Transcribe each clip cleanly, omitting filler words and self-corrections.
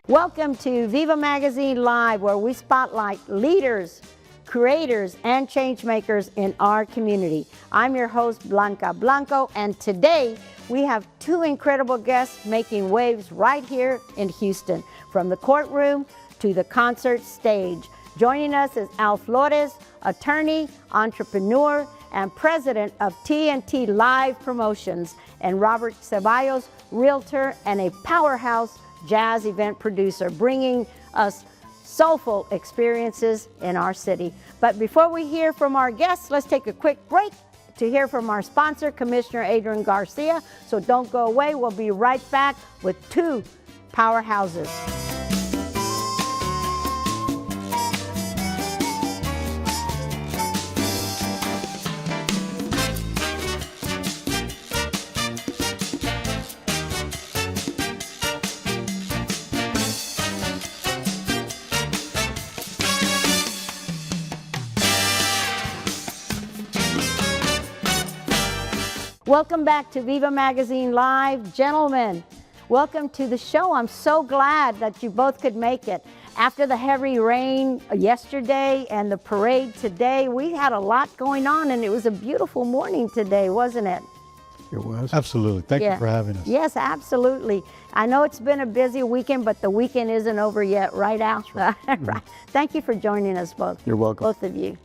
Welcome to Viva Magazine Live, where we spotlight leaders, creators, and change makers in our community. I'm your host, Blanca Blanco, and today we have two incredible guests making waves right here in Houston, from the courtroom to the concert stage. Joining us is Al Flores, attorney, entrepreneur, and president of TNT Live Promotions, and Robert Ceballos, realtor and a powerhouse jazz event producer, bringing us soulful experiences in our city. But before we hear from our guests, let's take a quick break to hear from our sponsor, Commissioner Adrian Garcia. So don't go away. We'll be right back with two powerhouses. Welcome back to Viva Magazine Live. Gentlemen, welcome to the show. I'm so glad that you both could make it. After the heavy rain yesterday and the parade today, we had a lot going on, and it was a beautiful morning today, wasn't it? It was. Absolutely. Thank you for having us. Yes, absolutely. I know it's been a busy weekend, but the weekend isn't over yet, right, Al? Right. Right. Thank you for joining us both. You're welcome. Both of you.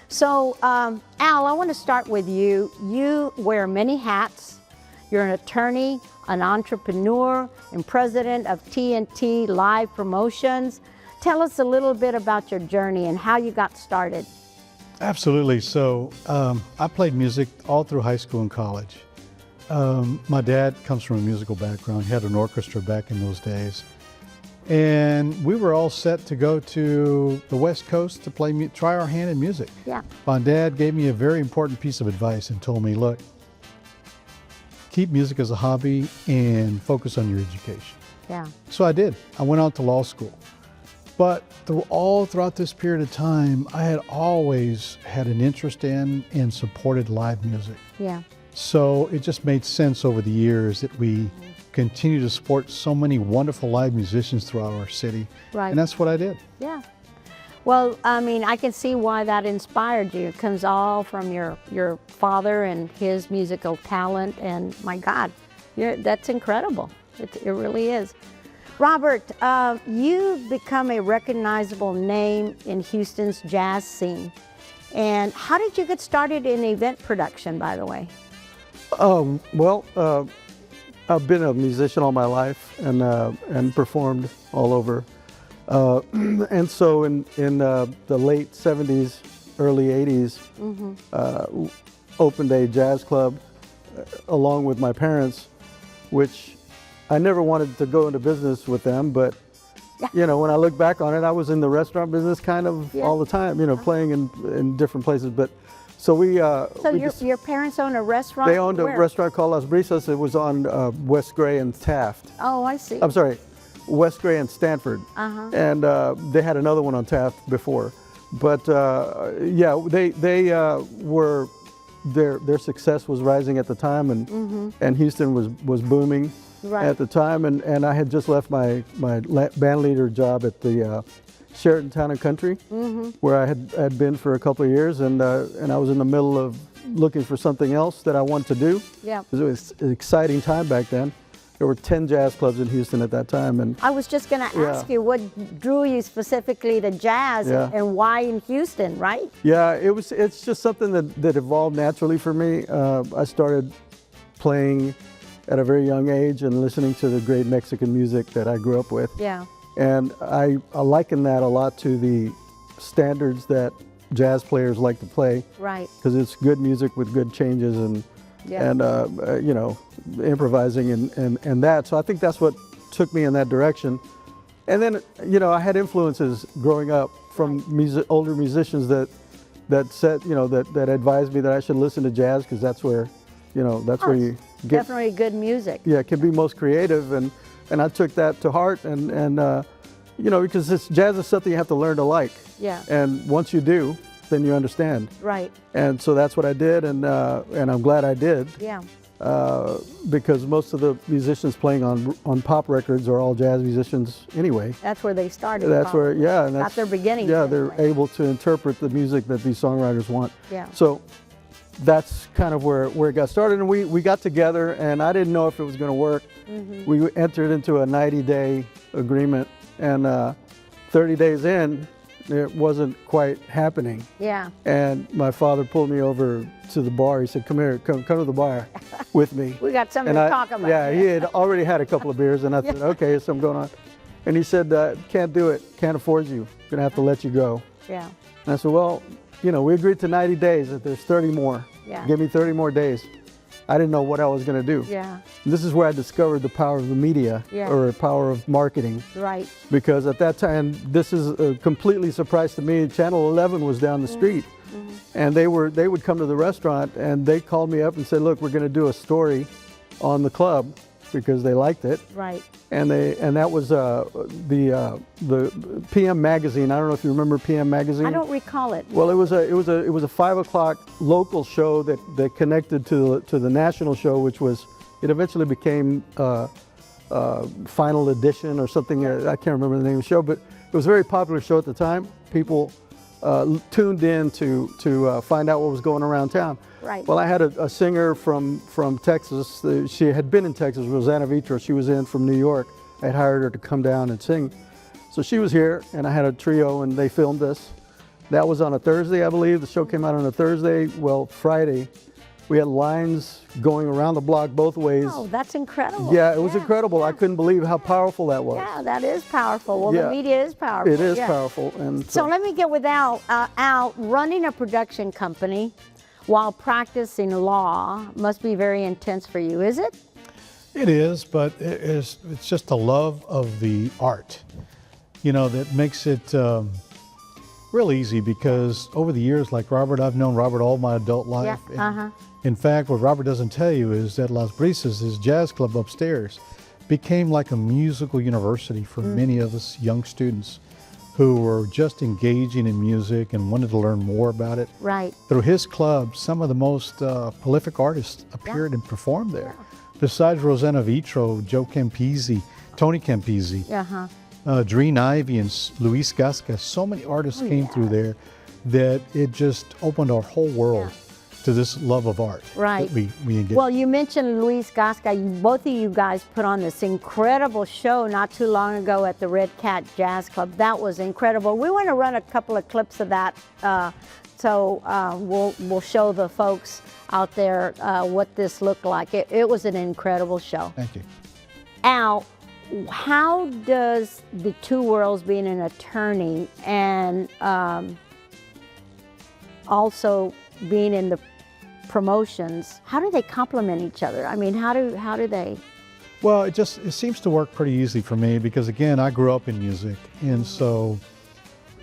So, Al, I want to start with you. You wear many hats. You're an attorney, an entrepreneur, and president of TNT Live Promotions. Tell us a little bit about your journey and how you got started. Absolutely. So, I played music all through high school and college. My dad comes from a musical background. He had an orchestra back in those days. And we were all set to go to the West Coast to try our hand in music. Yeah. My dad gave me a very important piece of advice and told me, look, keep music as a hobby and focus on your education. Yeah. So I did. I went on to law school. But throughout this period of time, I had always had an interest in and supported live music. Yeah. So it just made sense over the years that we continue to support so many wonderful live musicians throughout our city. Right. And that's what I did. Yeah. Well, I mean, I can see why that inspired you. It comes all from your father and his musical talent, and my God, that's incredible. It really is. Robert, you've become a recognizable name in Houston's jazz scene. And how did you get started in event production, by the way? I've been a musician all my life and performed all over. And so in the late 70s, early 80s, opened a jazz club along with my parents, which I never wanted to go into business with them, but you know, when I look back on it, I was in the restaurant business kind of all the time, you know, playing in different places. But so your parents own a restaurant? They owned a restaurant called Las Brisas. It was on West Gray and Taft. Oh, I see. I'm sorry, West Gray and Stanford. And they had another one on Taft before. But yeah, they were, their success was rising at the time, and Houston was booming at the time. And I had just left my band leader job at the Sheraton Town and Country, where I had been for a couple of years, and I was in the middle of looking for something else that I wanted to do. Yeah. Because it was an exciting time back then. There were 10 jazz clubs in Houston at that time, and I was just going to ask you what drew you specifically to jazz and why in Houston, right? Yeah, it's just something that evolved naturally for me. I started playing at a very young age and listening to the great Mexican music that I grew up with. Yeah. And I liken that a lot to the standards that jazz players like to play. Right. Because it's good music with good changes and you know, improvising and that. So I think that's what took me in that direction. And then, you know, I had influences growing up from older musicians that said, you know, that advised me that I should listen to jazz, because that's where, you know, that's where you get definitely good music. Yeah, it can be most creative, and I took that to heart, and you know, because jazz is something you have to learn to like. Yeah. And once you do, then you understand. Right. And so that's what I did, and I'm glad I did. Yeah. because most of the musicians playing on pop records are all jazz musicians anyway. That's where they started. That's where, yeah. And that's their beginning. Yeah, anyway. they're able to interpret the music that these songwriters want. Yeah. So that's kind of where it got started. And we got together, and I didn't know if it was going to work. We entered into a 90-day agreement, and 30 days in, it wasn't quite happening. Yeah. And my father pulled me over to the bar. He said, "Come here, come to the bar with me." We got something to talk about. Yeah, he had already had a couple of beers, and I said, "Okay, there's something going on." And he said, "Can't do it. Can't afford you. Gonna have to let you go." Yeah. And I said, "Well, you know, we agreed to 90 days. If there's 30 more, give me 30 more days." I didn't know what I was going to do. Yeah. And this is where I discovered the power of the media, or the power of marketing. Right. Because at that time, this is a completely surprise to me. Channel 11 was down the street, and they would come to the restaurant, and they called me up and said, "Look, we're going to do a story on the club," because they liked it. Right. And that was the PM magazine. I don't know if you remember PM magazine. I don't recall it. Well, it was a 5 o'clock local show that connected to the national show, which was, it eventually became Final Edition or something. I can't remember the name of the show, but it was a very popular show at the time. People tuned in to find out what was going around town. Right. Well, I had a singer from Texas. She had been in Texas, Rosanna Vitro. She was in from New York. I had hired her to come down and sing. So she was here, and I had a trio, and they filmed us. That was on a Thursday, I believe. The show came out on a Thursday. Well, Friday, we had lines going around the block both ways. Oh, that's incredible. Yeah, it was incredible. I couldn't believe how powerful that was. Yeah, that is powerful. Well, the media is powerful. It is powerful. And so let me get with Al. Al, running a production company while practicing law must be very intense for you, is it? It is, but it's just the love of the art, you know, that makes it real easy, because over the years, like Robert, I've known Robert all my adult life. Yeah. In fact, what Robert doesn't tell you is that Las Brisas, his jazz club upstairs, became like a musical university for many of us young students who were just engaging in music and wanted to learn more about it. Right. Through his club, some of the most prolific artists appeared and performed there. Besides Rosanna Vitro, Joe Campisi, Tony Campisi, Dreen Ivey, and Luis Gasca, so many artists came through there that it just opened our whole world to this love of art. Right. That we engage. Well, you mentioned Luis Gasca. Both of you guys put on this incredible show not too long ago at the Red Cat Jazz Club. That was incredible. We want to run a couple of clips of that, so we'll show the folks out there what this looked like. It was an incredible show. Thank you. Al, how does the two worlds, being an attorney and also being in the promotions, how do they complement each other? I mean, how do they? Well, it seems to work pretty easy for me, because again, I grew up in music, and so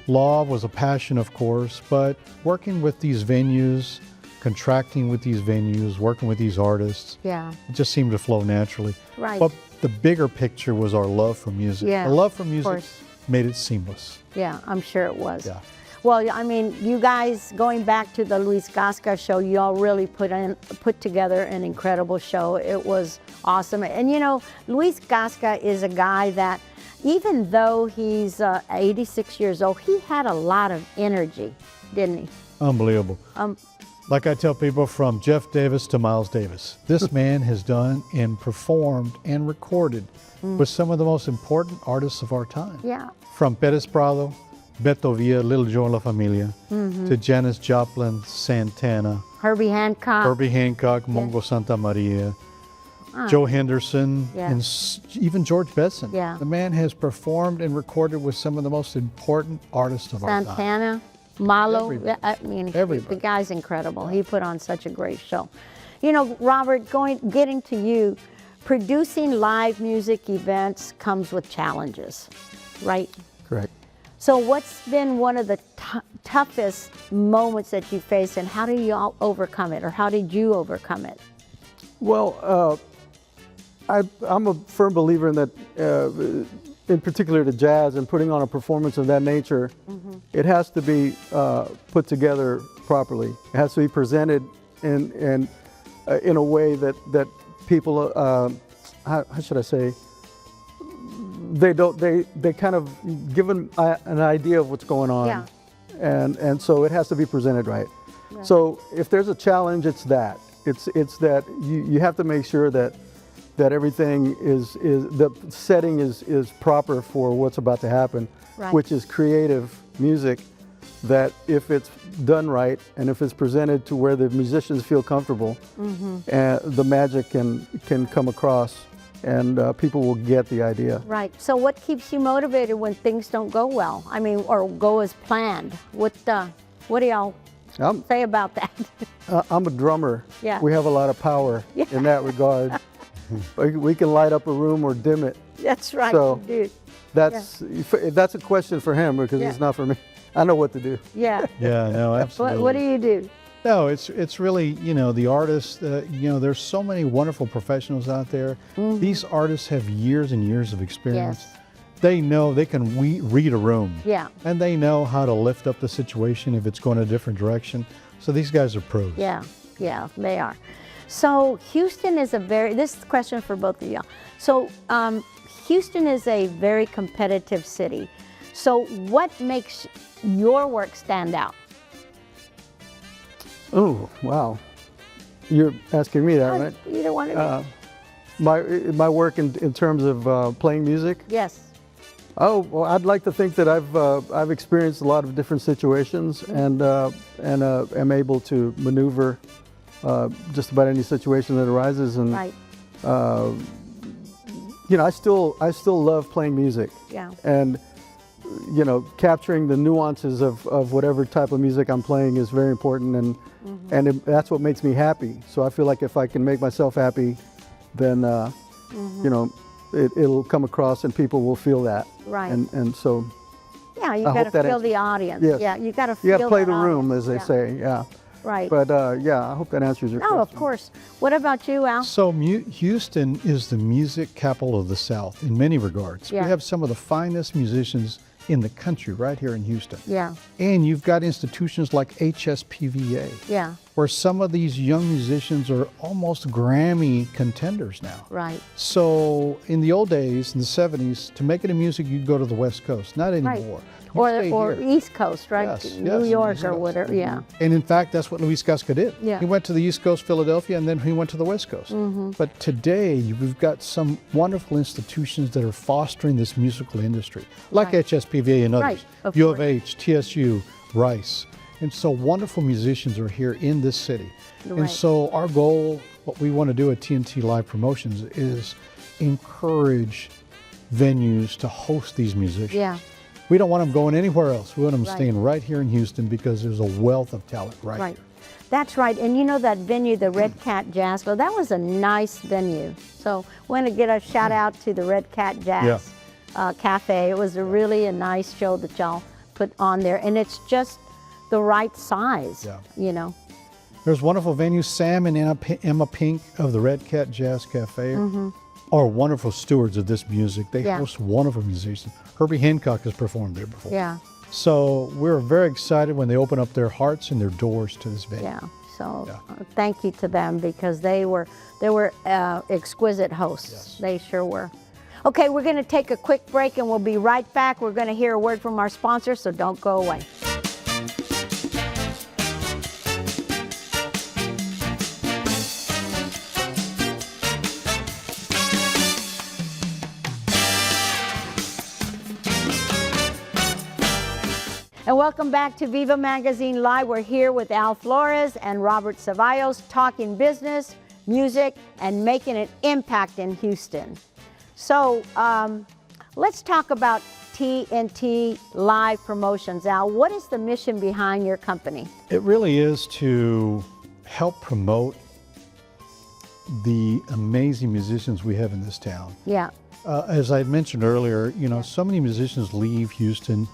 law was a passion, of course, but working with these venues, contracting with these venues, working with these artists, it just seemed to flow naturally. Right. But the bigger picture was our love for music. Yeah, the love for music made it seamless. Yeah, I'm sure it was. Yeah. Well, I mean, you guys, going back to the Luis Gasca show, you all really put together an incredible show. It was awesome. And you know, Luis Gasca is a guy that, even though he's 86 years old, he had a lot of energy, didn't he? Unbelievable. Like I tell people, from Jeff Davis to Miles Davis, this man has done and performed and recorded with some of the most important artists of our time. Yeah. From Perez Prado, Beto Villa, Little Joe and La Familia, to Janis Joplin, Santana, Herbie Hancock, Mongo Santa Maria, Joe Henderson, and even George Benson. Yeah. The man has performed and recorded with some of the most important artists of our time. Santana, Malo. Everybody. I mean, Everybody. the guy's incredible. He put on such a great show. You know, Robert, getting to you, producing live music events comes with challenges, right? correct. So what's been one of the toughest moments that you faced, and how do you all overcome it, or how did you overcome it? Well, I'm a firm believer in that, in particular to jazz and putting on a performance of that nature, it has to be put together properly. It has to be presented and in a way that people, how should I say, they kind of give an idea of what's going on. Yeah. And so it has to be presented right. So if there's a challenge, it's that. It's that you have to make sure that everything is the setting is proper for what's about to happen, which is creative music, that if it's done right and if it's presented to where the musicians feel comfortable, the magic can come across, and people will get the idea. Right. So what keeps you motivated when things don't go well? I mean, or go as planned? What do y'all say about that? I'm a drummer. Yeah. We have a lot of power in that regard. We can light up a room or dim it. That's right, so you do. That's a question for him, because it's not for me. I know what to do. Yeah. Yeah, no, absolutely. What do you do? No, it's really, the artists, there's so many wonderful professionals out there. These artists have years and years of experience. Yes. They know they can read a room. Yeah. And they know how to lift up the situation if it's going a different direction. So these guys are pros. Yeah, they are. So Houston is this is a question for both of y'all. So Houston is a very competitive city. So what makes your work stand out? Oh, wow. You're asking me that, right? Either one of you. My work in terms of playing music? Yes. Oh, well, I'd like to think that I've experienced a lot of different situations, and am able to maneuver just about any situation that arises. And right. I still love playing music. Yeah. And capturing the nuances of whatever type of music I'm playing is very important, and that's what makes me happy. So I feel like if I can make myself happy, then it'll come across and people will feel that. Right. And so. Yeah, you got to feel the audience. Yes. Yeah, you got to feel. You got to play the audience. room, as they say. Yeah. Right. But I hope that answers your question. Oh, of course. What about you, Al? So Houston is the music capital of the South in many regards. Yeah. We have some of the finest musicians in the country right here in Houston. Yeah. And you've got institutions like HSPVA. Yeah. Where some of these young musicians are almost Grammy contenders now. Right. So in the old days, in the 70s, to make it in music, you'd go to the West Coast. Not anymore. Right. Or East Coast, right? Yes, New York or whatever, yeah. And in fact, that's what Luis Casca did. Yeah. He went to the East Coast, Philadelphia, and then he went to the West Coast. But today, we've got some wonderful institutions that are fostering this musical industry, like HSPVA and others. Right, U of H, TSU, Rice. And so wonderful musicians are here in this city. Right. And so our goal, what we want to do at TNT Live Promotions, is encourage venues to host these musicians. Yeah. We don't want them going anywhere else. We want them staying right here in Houston, because there's a wealth of talent right here. That's right. And you know that venue, the Red Cat Jazz Club, that was a nice venue. So we want to get a shout out to the Red Cat Jazz Cafe. It was a nice show that y'all put on there. And it's just the right size, There's wonderful venues. Sam and Emma Pink of the Red Cat Jazz Cafe are wonderful stewards of this music. They host wonderful musicians. Herbie Hancock has performed there before. Yeah. So we're very excited when they open up their hearts and their doors to this venue. Yeah. So thank you to them, because they were exquisite hosts. Yes. They sure were. Okay, we're going to take a quick break and we'll be right back. We're going to hear a word from our sponsor, so don't go away. And welcome back to Viva Magazine Live. We're here with Al Flores and Robert Ceballos, talking business, music, and making an impact in Houston. So let's talk about TNT Live Promotions. Al, what is the mission behind your company? It really is to help promote the amazing musicians we have in this town. Yeah. As I mentioned earlier, so many musicians leave Houston,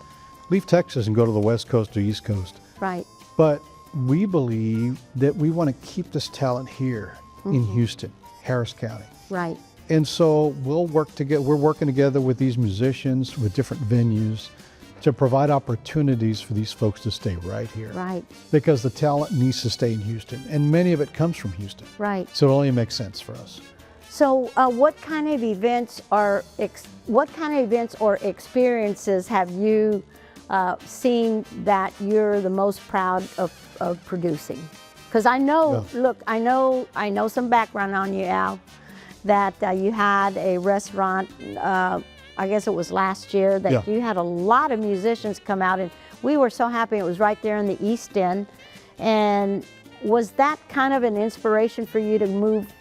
leave Texas and go to the West Coast or East Coast. Right. But we believe that we want to keep this talent here in Houston, Harris County. Right. And so we'll work together. We're working together with these musicians, with different venues, to provide opportunities for these folks to stay right here. Right. Because the talent needs to stay in Houston, and many of it comes from Houston. Right. So it only makes sense for us. So what kind of events or experiences have you seen that you're the most proud of producing? Because I know, look, I know some background on you, Al, that you had a restaurant, I guess it was last year, that you had a lot of musicians come out, and we were so happy. It was right there in the East End. And was that kind of an inspiration for you to move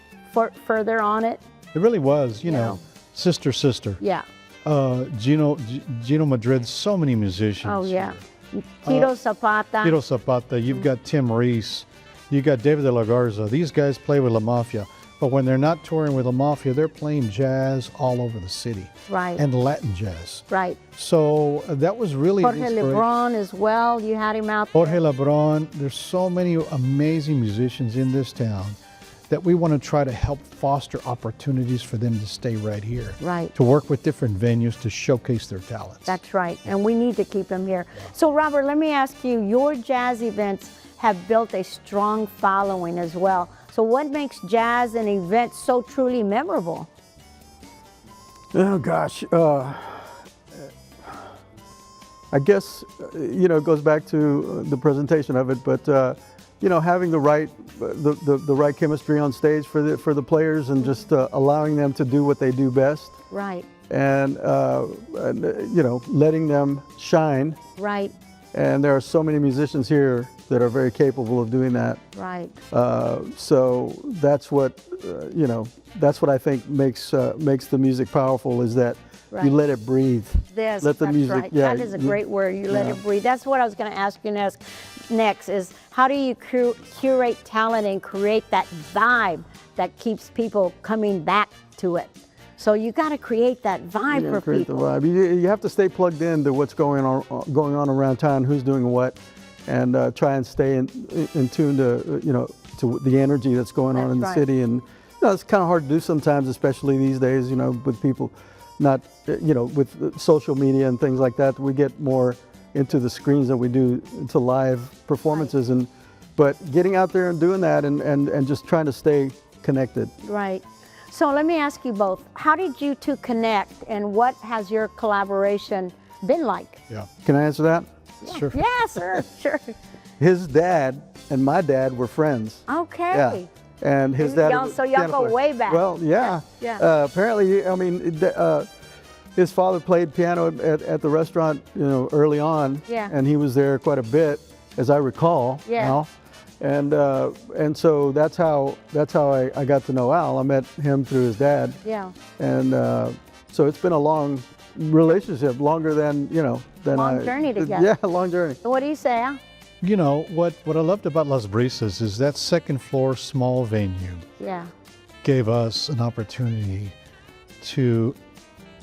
further on it? It really was, you know, sister. Yeah. Gino Madrid, so many musicians. Oh, yeah. Tito Zapata. Tito Zapata, you've got Tim Reese, you got David de la Garza. These guys play with La Mafia, but when they're not touring with La Mafia, they're playing jazz all over the city. Right. And Latin jazz. Right. So that was really Jorge Lebron as well, you had him out there. Jorge Lebron, there's so many amazing musicians in this town that we want to try to help foster opportunities for them to stay right here. Right. To work with different venues to showcase their talents. That's right, and we need to keep them here. So Robert, let me ask you, your jazz events have built a strong following as well. So what makes jazz and events so truly memorable? Oh gosh, I guess, you know, it goes back to the presentation of it, but you know, having the right chemistry on stage for the players, and just allowing them to do what they do best. Right. And you know, letting them shine. Right. And there are so many musicians here that are very capable of doing that. Right. So that's what you know. That's what I think makes the music powerful, is that you let it breathe. Yes, let the that's music. right. Yeah, that is a great word. You let it breathe. That's what I was going to ask you next is how do you curate talent and create that vibe that keeps people coming back to it? So you got to create that vibe for create people. The vibe. You have to stay plugged in to what's going on around town, who's doing what, and try and stay in tune to you know, to the energy that's going on in the city. And you know, it's kind of hard to do sometimes, especially these days. You know, with people not, you know, with social media and things like that, we get more into the screens than we do into live performances. And but getting out there and doing that, and just trying to stay connected. Right. So let me ask you both, how did you two connect, and what has your collaboration been like? Yeah. Can I answer that? Yeah. Sure. Yeah, sir. Sure. His dad and my dad were friends. Okay. Yeah. And his dad. So y'all go way back. Well, yeah. Yeah. Apparently, I mean, his father played piano at the restaurant, you know, early on. Yeah. And he was there quite a bit, as I recall. Yeah. Al. And so that's how I got to know Al. I met him through his dad. Yeah. And so it's been a long relationship, longer than, you know, long journey together. Yeah, long journey. What do you say, Al? You know, what I loved about Las Brisas is that second floor small venue gave us an opportunity to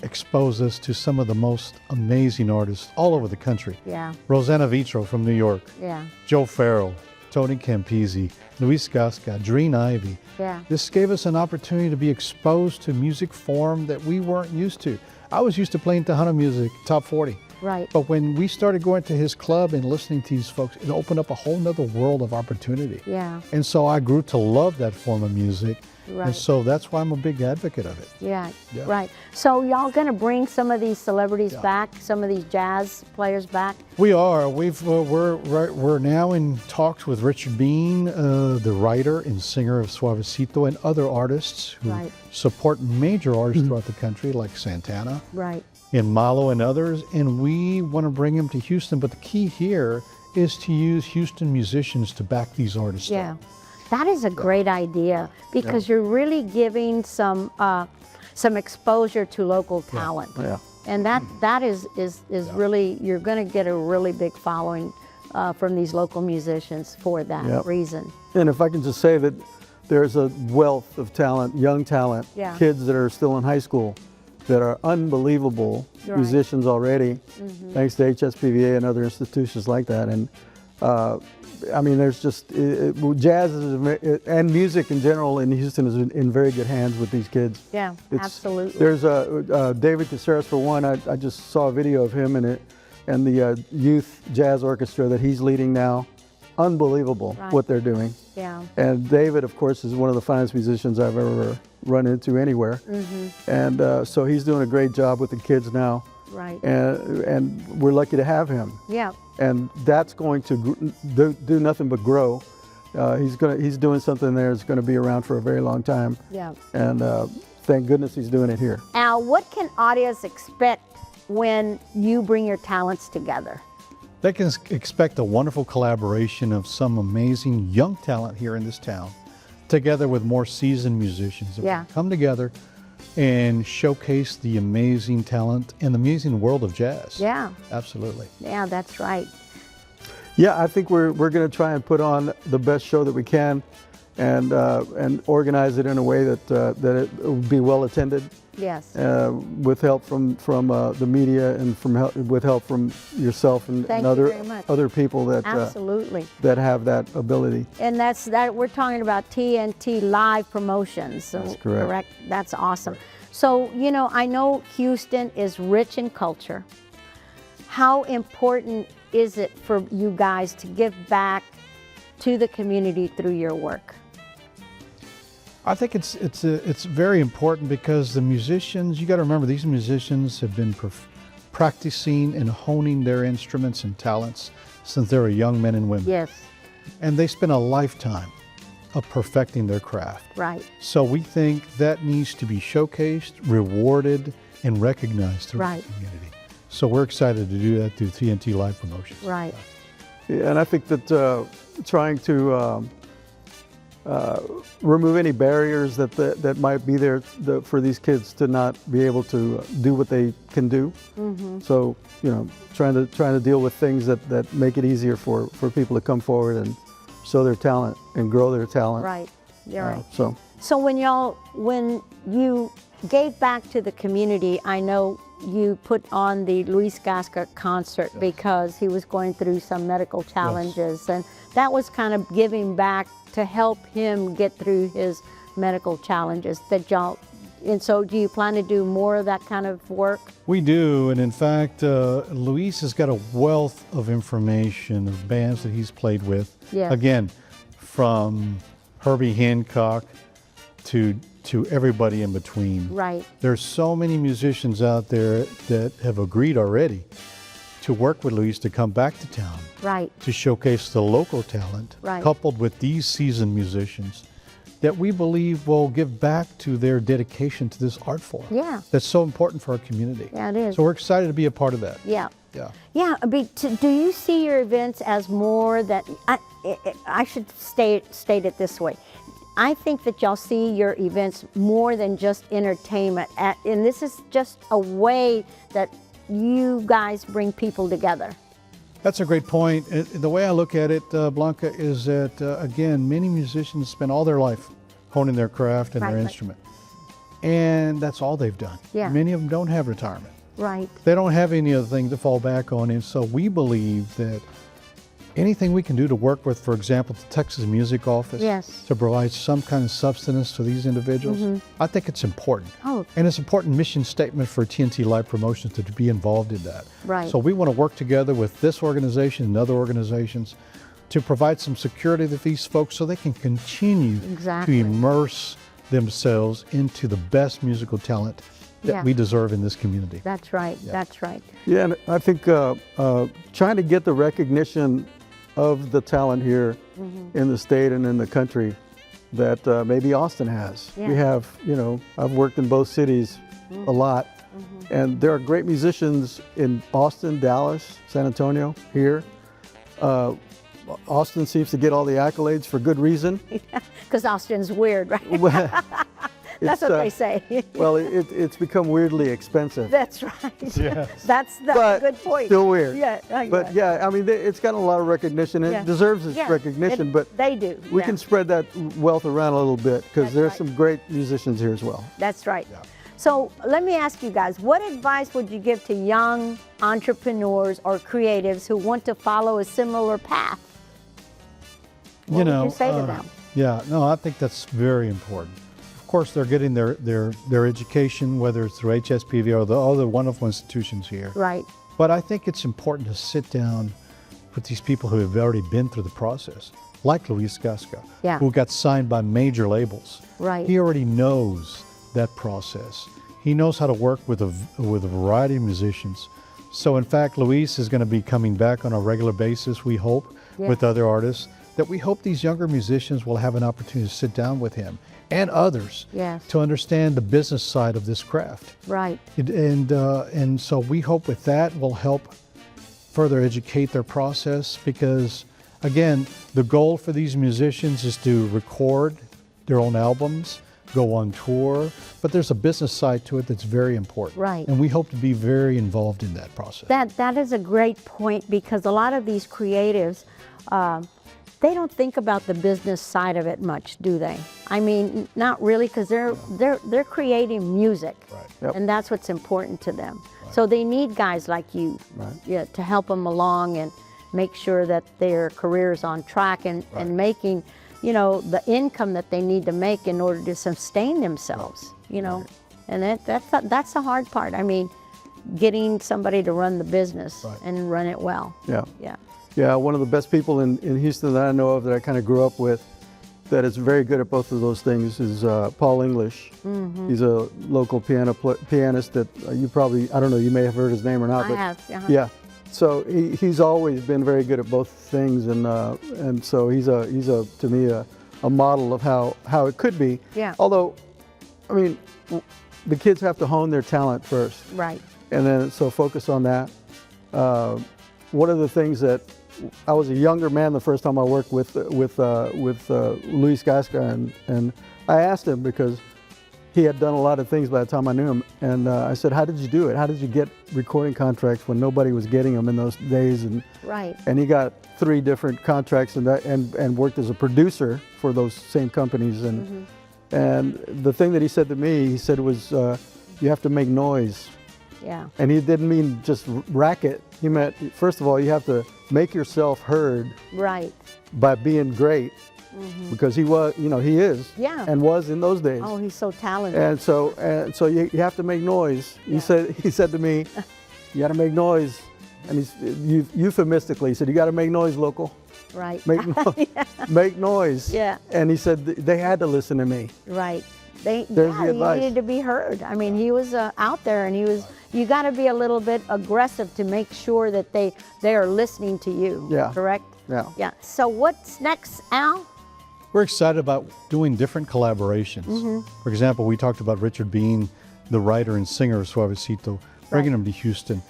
expose us to some of the most amazing artists all over the country. Yeah. Rosanna Vitro from New York. Yeah. Joe Farrell, Tony Campisi, Luis Gasca, Dreen Ivy. Yeah. This gave us an opportunity to be exposed to music form that we weren't used to. I was used to playing Tejano music, top 40. Right. But when we started going to his club and listening to these folks, it opened up a whole nother world of opportunity. Yeah. And so I grew to love that form of music. Right. And so that's why I'm a big advocate of it. Yeah, Yeah. right. So y'all gonna bring some of these celebrities back, some of these jazz players back? We are. We're now in talks with Richard Bean, the writer and singer of Suavecito, and other artists who support major artists throughout the country, like Santana, and Malo, and others. And we want to bring them to Houston. But the key here is to use Houston musicians to back these artists. Yeah. That is a great idea, because you're really giving some exposure to local talent. Yeah. And that is really, you're going to get a really big following from these local musicians for that reason. And if I can just say that there's a wealth of talent, young talent, kids that are still in high school that are unbelievable musicians already, thanks to HSPVA and other institutions like that. And I mean, there's just, jazz and music in general in Houston is in very good hands with these kids. Yeah, absolutely. There's David Caceres, for one. I just saw a video of him, and and the youth jazz orchestra that he's leading now. Unbelievable what they're doing. Yeah. And David, of course, is one of the finest musicians I've ever run into anywhere. And so he's doing a great job with the kids now. Right. And we're lucky to have him. Yeah. And that's going to do nothing but grow. He's doing something there that's going to be around for a very long time. Yeah. And thank goodness he's doing it here. Al, what can audience expect when you bring your talents together? They can expect a wonderful collaboration of some amazing young talent here in this town, together with more seasoned musicians that will come together and showcase the amazing talent and the amazing world of jazz. Yeah. Absolutely. Yeah, that's right. Yeah, I think we're going to try and put on the best show that we can, and organize it in a way that it will be well attended. Yes. With help from the media and with help from yourself and other people that absolutely that have that ability. And that we're talking about TNT live promotions. So that's correct. That's awesome. So I know Houston is rich in culture. How important is it for you guys to give back to the community through your work? I think it's very important because the musicians, you got to remember, these musicians have been practicing and honing their instruments and talents since they were young men and women. Yes. And they spend a lifetime of perfecting their craft. Right. So we think that needs to be showcased, rewarded, and recognized throughout the community. So we're excited to do that through TNT Live Promotions. Right. Yeah, and I think that trying to remove any barriers that might be there for these kids to not be able to do what they can do. So trying to deal with things that make it easier for people to come forward and show their talent and grow their talent. Right. You're right. So when you gave back to the community, I know you put on the Luis Gasca concert because he was going through some medical challenges, and that was kind of giving back to help him get through his medical challenges. And so do you plan to do more of that kind of work? We do, and in fact, Luis has got a wealth of information of bands that he's played with. Yes. Again, from Herbie Hancock to everybody in between. Right. There's so many musicians out there that have agreed already to work with Luis to come back to town. Right. To showcase the local talent, coupled with these seasoned musicians that we believe will give back to their dedication to this art form. Yeah. That's so important for our community. Yeah, it is. So we're excited to be a part of that. Yeah. Yeah. Yeah, do you see your events as more that, I should state it this way. I think that y'all see your events more than just entertainment, and this is just a way that you guys bring people together. That's a great point. The way I look at it, Blanca, is that, again, many musicians spend all their life honing their craft and their instrument. And that's all they've done. Yeah. Many of them don't have retirement. Right. They don't have any other thing to fall back on. And so we believe that anything we can do to work with, for example, the Texas Music Office, to provide some kind of subsistence to these individuals, I think it's important. Oh. And it's an important mission statement for TNT Live Promotions to be involved in that. Right. So we want to work together with this organization and other organizations to provide some security to these folks so they can continue to immerse themselves into the best musical talent that we deserve in this community. That's right. That's right. Yeah, and I think trying to get the recognition of the talent here in the state and in the country that maybe Austin has. We have, I've worked in both cities a lot, and there are great musicians in Austin, Dallas, San Antonio, here. Austin seems to get all the accolades for good reason. Because Austin's weird, right? That's what they say. Well, it's become weirdly expensive. That's right. Yes. That's a good point. Still weird. Yeah. But yeah, I mean, it's gotten a lot of recognition. It deserves its recognition, but they do. We can spread that wealth around a little bit because there's some great musicians here as well. That's right. Yeah. So let me ask you guys, what advice would you give to young entrepreneurs or creatives who want to follow a similar path? What would you say to them? Yeah, no, I think that's very important. Of course, they're getting their education, whether it's through HSPV or the other wonderful institutions here. Right. But I think it's important to sit down with these people who have already been through the process, like Luis Gasca, who got signed by major labels. Right. He already knows that process. He knows how to work with a variety of musicians. So in fact, Luis is going to be coming back on a regular basis, we hope, with other artists, that we hope these younger musicians will have an opportunity to sit down with him and others to understand the business side of this craft. Right. And so we hope with that will help further educate their process, because again, the goal for these musicians is to record their own albums, go on tour, but there's a business side to it that's very important. Right. And we hope to be very involved in that process. That is a great point, because a lot of these creatives, they don't think about the business side of it much, do they? I mean, not really, because they're creating music, and that's what's important to them. So they need guys like you, to help them along and make sure that their career is on track and making, you know, the income that they need to make in order to sustain themselves. You know, and that's the hard part. I mean, getting somebody to run the business and run it well. Yeah, one of the best people in Houston that I know of, that I kind of grew up with, that is very good at both of those things, is Paul English. He's a local pianist that you probably, I don't know, you may have heard his name or not. I have. Yeah, so he's always been very good at both things, and so he's to me a model of how it could be. Yeah. Although, I mean, the kids have to hone their talent first. Right. And then so focus on that. One of the things that I was a younger man the first time I worked with Luis Gasca, and I asked him, because he had done a lot of things by the time I knew him, and I said, "How did you do it? How did you get recording contracts when nobody was getting them in those days?" And he got 3 different contracts and worked as a producer for those same companies. And the thing that he said to me, he said was, "You have to make noise." Yeah. And he didn't mean just racket. He meant, first of all, you have to make yourself heard. Right. By being great, because he was, you know, he is. Yeah. And was in those days. Oh, he's so talented. And so you have to make noise. He said to me, "You got to make noise," and he's euphemistically, he said, "You got to make noise, local." Right. Make noise. Yeah. And he said they had to listen to me. Right. He advice. needed to be heard. I mean, he was out there, and you got to be a little bit aggressive to make sure that they are listening to you. Yeah. Correct? Yeah. Yeah. So what's next, Al? We're excited about doing different collaborations. For example, we talked about Richard Bean, the writer and singer of Suavecito, bringing him to Houston.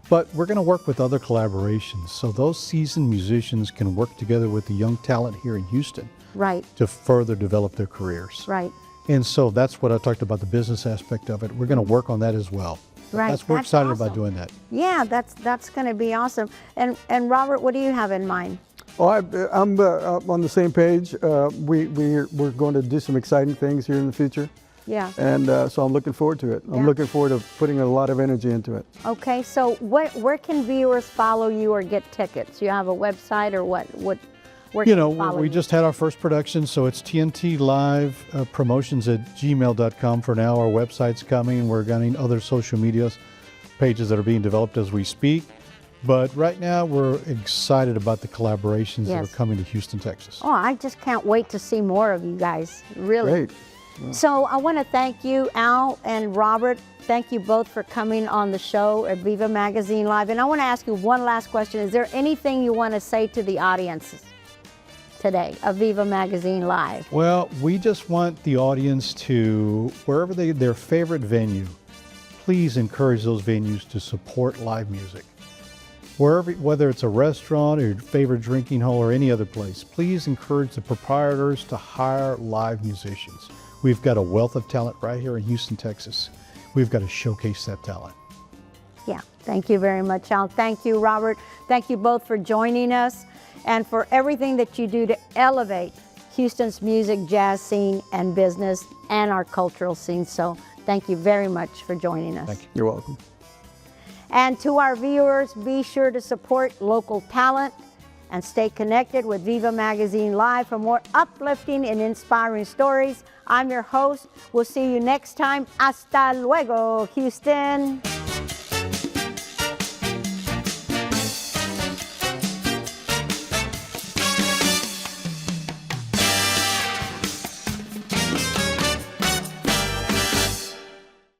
But we're going to work with other collaborations, so those seasoned musicians can work together with the young talent here in Houston to further develop their careers. Right. And so that's what I talked about, the business aspect of it. We're going to work on that as well. Right. We're excited awesome. about doing that. Yeah, that's going to be awesome. And Robert, what do you have in mind? Oh, I'm on the same page. We're going to do some exciting things here in the future. Yeah. And so I'm looking forward to it. I'm looking forward to putting a lot of energy into it. Okay, so where can viewers follow you or get tickets? You have a website or what? Where You can know, follow we you? just had our first production, so it's TNT Live promotions@gmail.com for now. Our website's coming. We're getting other social media pages that are being developed as we speak. But right now, we're excited about the collaborations that are coming to Houston, Texas. Oh, I just can't wait to see more of you guys, really. Great. So I want to thank you, Al and Robert. Thank you both for coming on the show at Viva Magazine Live. And I want to ask you one last question. Is there anything you want to say to the audience today of Viva Magazine Live? Well, we just want the audience to, wherever their favorite venue, please encourage those venues to support live music. Whether it's a restaurant or your favorite drinking hole or any other place, please encourage the proprietors to hire live musicians. We've got a wealth of talent right here in Houston, Texas. We've got to showcase that talent. Yeah, thank you very much, Al. Thank you, Robert. Thank you both for joining us and for everything that you do to elevate Houston's music, jazz scene, and business, and our cultural scene. So thank you very much for joining us. Thank you. You're welcome. And to our viewers, be sure to support local talent and stay connected with Viva Magazine Live for more uplifting and inspiring stories. I'm your host. We'll see you next time. Hasta luego, Houston.